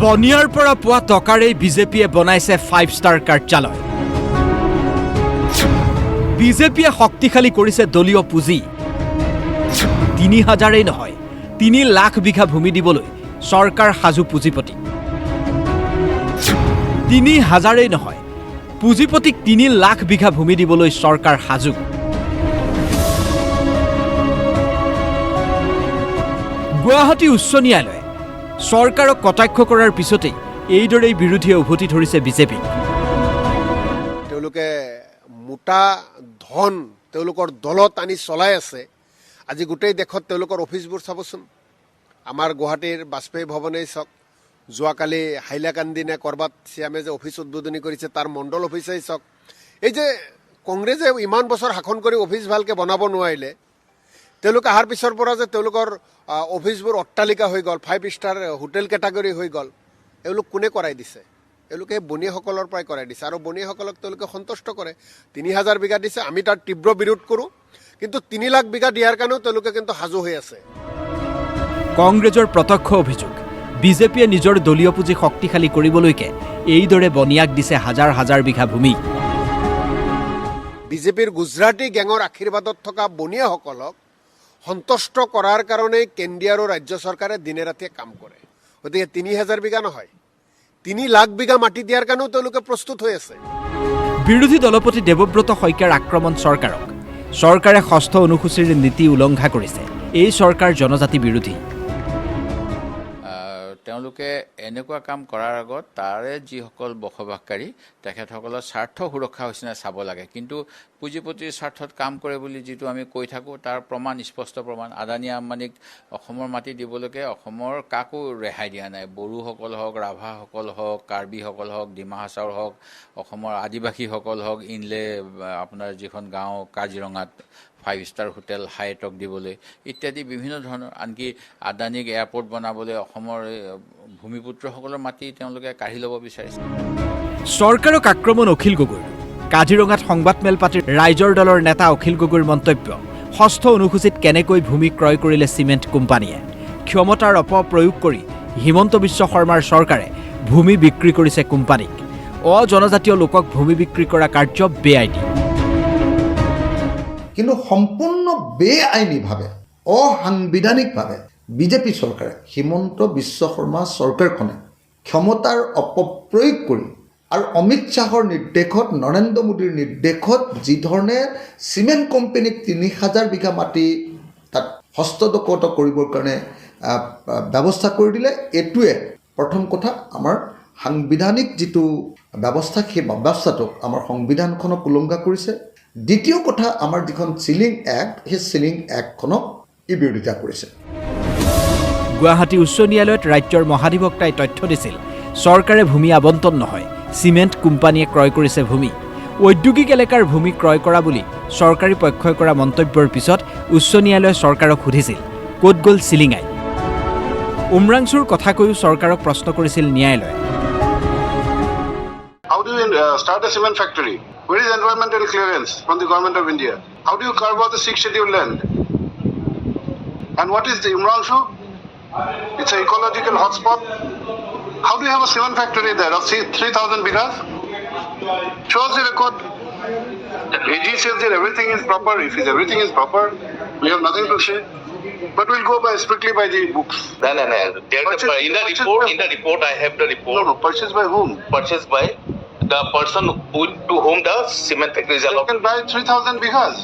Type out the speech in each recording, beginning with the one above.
বনিয়াৰ পৰা পোৱা টকাৰে বিজেপিয়ে বনাইছে 5 ষ্টাৰ কাৰ্যালয়। বিজেপিয়ে শক্তিশালী কৰিছে দলীয় পুঁজি। 3000 নহয় 3 লাখ বিঘা ভূমি দিবলৈ চৰকাৰ সাজু পুঁজিপতি। 3000 নহয় পুঁজিপতিক 3 লাখ বিঘা ভূমি দিবলৈ চৰকাৰ সাজু। গুৱাহাটী উচ্চ ন্যায়ালয়ে চৰকাৰক কটাক্ষ কৰাৰ পিছতেই এইদৰেই বিৰোধীয়ে উভতি ধৰিছে বিজেপি। তেওঁলোকে মোটা ধন তেওঁলোকৰ দলত আনি চলাই আছে। আজি গোটেই দেশত তেওঁলোকৰ অফিচবোৰ চাবচোন। আমাৰ গুৱাহাটীৰ বাজপেয়ী ভৱনেই চাওক, যোৱাকালি হাইলাকান্দিনে কৰবাত চিয়ামে যে অফিচ উদ্বোধনী কৰিছে তাৰ মণ্ডল অফিচেই চাওক। এই যে কংগ্ৰেছে ইমান বছৰ শাসন কৰি অফিচ ভালকৈ বনাব নোৱাৰিলে, তেওঁলোকে অহাৰ পিছৰ পৰা যে তেওঁলোকৰ অফিচবোৰ অট্টালিকা হৈ গ'ল, 5 ষ্টাৰ হোটেল কেটাগৰী হৈ গ'ল, এওঁলোক কোনে কৰাই দিছে? এওঁলোকে বনীয়াসকলৰ পৰাই কৰাই দিছে আৰু বনীয়াসকলক তেওঁলোকে সন্তুষ্ট কৰে। 3000 বিঘা দিছে, আমি তাৰ তীব্ৰ বিৰোধ কৰোঁ, কিন্তু 3 লাখ বিঘা দিয়াৰ কাৰণেও তেওঁলোকে কিন্তু সাজু হৈ আছে। কংগ্ৰেছৰ প্ৰত্যক্ষ অভিযোগ, বিজেপিয়ে নিজৰ দলীয় পুঁজি শক্তিশালী কৰিবলৈকে এইদৰে বনিয়াক দিছে হাজাৰ হাজাৰ বিঘা ভূমি। বিজেপিৰ গুজৰাটী গেঙৰ আশীৰ্বাদত থকা বনীয়াসকলক সন্তুষ্ট কৰাৰ কাৰণে কেন্দ্ৰীয় আৰু ৰাজ্য চৰকাৰে দিনে ৰাতিয়ে কাম কৰে। গতিকে 3000 বিঘা নহয় 3 লাখ বিঘা মাটি দিয়াৰ কাৰণেও তেওঁলোকে প্ৰস্তুত হৈ আছে। বিৰোধী দলপতি দেৱব্ৰত শইকীয়াৰ আক্ৰমণ চৰকাৰক। চৰকাৰে 6ষ্ঠ অনুসূচীৰ নীতি উলংঘা কৰিছে। এই চৰকাৰ জনজাতি বিৰোধী। তেওঁলোকে এনেকুৱা কাম কৰাৰ আগত তাৰে যিসকল বসবাসকাৰী তেখেতসকলৰ স্বাৰ্থ সুৰক্ষা হৈছে নে চাব লাগে। কিন্তু পুঁজিপতিৰ স্বাৰ্থত কাম কৰে বুলি যিটো আমি কৈ থাকোঁ তাৰ প্ৰমাণ, স্পষ্ট প্ৰমাণ। আদানী আম্বানীক অসমৰ মাটি দিবলৈকে অসমৰ কাকো ৰেহাই দিয়া নাই। বড়োসকল হওক, ৰাভাসকল হওক, কাৰ্বিসকল হওক, ডিমা হাছাও হওক, অসমৰ আদিবাসীসকল হওক, ইনলে আপোনাৰ যিখন গাঁও কাজিৰঙাত 5 ষ্টাৰ হোটেল হাইটক দিবলৈ ইত্যাদি বিভিন্ন ধৰণৰ, আনকি আদানীক এয়াৰপৰ্ট বনাবলৈ অসমৰ ভূমিপুত্ৰসকলৰ মাটি তেওঁলোকে কাঢ়ি ল'ব বিচাৰিছে। চৰকাৰক আক্ৰমণ অখিল গগৈৰ। কাজিৰঙাত সংবাদমেল পাতি ৰাইজৰ দলৰ নেতা অখিল গগৈৰ মন্তব্য, 6ষ্ঠ অনুসূচীত কেনেকৈ ভূমি ক্ৰয় কৰিলে চিমেণ্ট কোম্পানীয়ে। ক্ষমতাৰ অপপ্ৰয়োগ কৰি হিমন্ত বিশ্ব শৰ্মাৰ চৰকাৰে ভূমি বিক্ৰী কৰিছে কোম্পানীক। অজনজাতীয় লোকক ভূমি বিক্ৰী কৰা কাৰ্য বেআইনী। কিন্তু সম্পূৰ্ণ বেআইনীভাৱে, অসাংবিধানিকভাৱে বিজেপি চৰকাৰে, হিমন্ত বিশ্ব শৰ্মা চৰকাৰখনে ক্ষমতাৰ অপপ্ৰয়োগ কৰি আৰু অমিত শ্বাহৰ নিৰ্দেশত, নৰেন্দ্ৰ মোদীৰ নিৰ্দেশত যিধৰণে চিমেণ্ট কোম্পানীক 3000 বিঘা মাটি তাত হস্তগত কৰিবৰ কাৰণে ব্যৱস্থা কৰি দিলে, এইটোৱে প্ৰথম কথা আমাৰ সাংবিধানিক যিটো ব্যৱস্থা, সেই ব্যৱস্থাটোক আমাৰ সংবিধানখনক উলংঘা কৰিছে। দ্বিতীয় কথা, আমাৰ যিখন চিলিং এক্ট, সেই চিলিং এক্টখনক ই বিৰোধিতা কৰিছে। গুৱাহাটী উচ্চ ন্যায়ালয়ত ৰাজ্যৰ মহাধিবক্তাই তথ্য দিছিল, চৰকাৰে ভূমি আবণ্টন নহয়, চিমেণ্ট কোম্পানীয়ে ক্ৰয় কৰিছে ভূমি। ঔদ্যোগিক এলেকাৰ ভূমি ক্ৰয় কৰা বুলি চৰকাৰী পক্ষই কৰা মন্তব্যৰ পিছত উচ্চ ন্যায়ালয়ে চৰকাৰক সুধিছিল, ক'ত গ'ল চিলিং আইন? উমৰাংচুৰ কথা কৈও চৰকাৰক প্ৰশ্ন কৰিছিল ন্যায়ালয়ে। How do you start a cement factory? Where is environmental clearance from the government of India? How do you carve out the 6th scheduled land? And what is the Umrangshu? It's an ecological hotspot. How do you have a cement factory there of 3,000 bighas? Show us the record. AG says that everything is proper. If everything is proper, we have nothing to say. But we'll go strictly by the books. No. In the report, I have the report. No, purchased by whom? Purchased by the person to whom the cement factory is You allowed. can buy 3,000 bighas.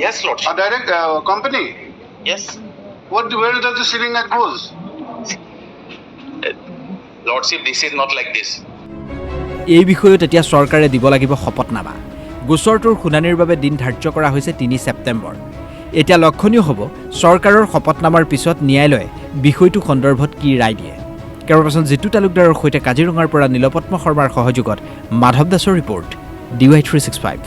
Yes, Lordship. A direct company. Yes. Where does the ceiling act goes? Lordship, this is not like this. এই বিষয়ত এতিয়া চৰকাৰে দিব লাগিব শপতনামা। গোচৰটোৰ শুনানিৰ বাবে দিন ধাৰ্য কৰা হৈছে 3 ছেপ্টেম্বৰ। এতিয়া লক্ষণীয় হ'ব চৰকাৰৰ শপতনামাৰ পিছত ন্যায়ালয়ে বিষয়টো সন্দৰ্ভত কি ৰায় দিয়ে। কেৰপাৰ্চন জিতু তালুকদাৰৰ সৈতে কাজিৰঙাৰ পৰা নীলপদ্ম শৰ্মাৰ সহযোগত মাধৱ দাসৰ ৰিপৰ্ট, DY365।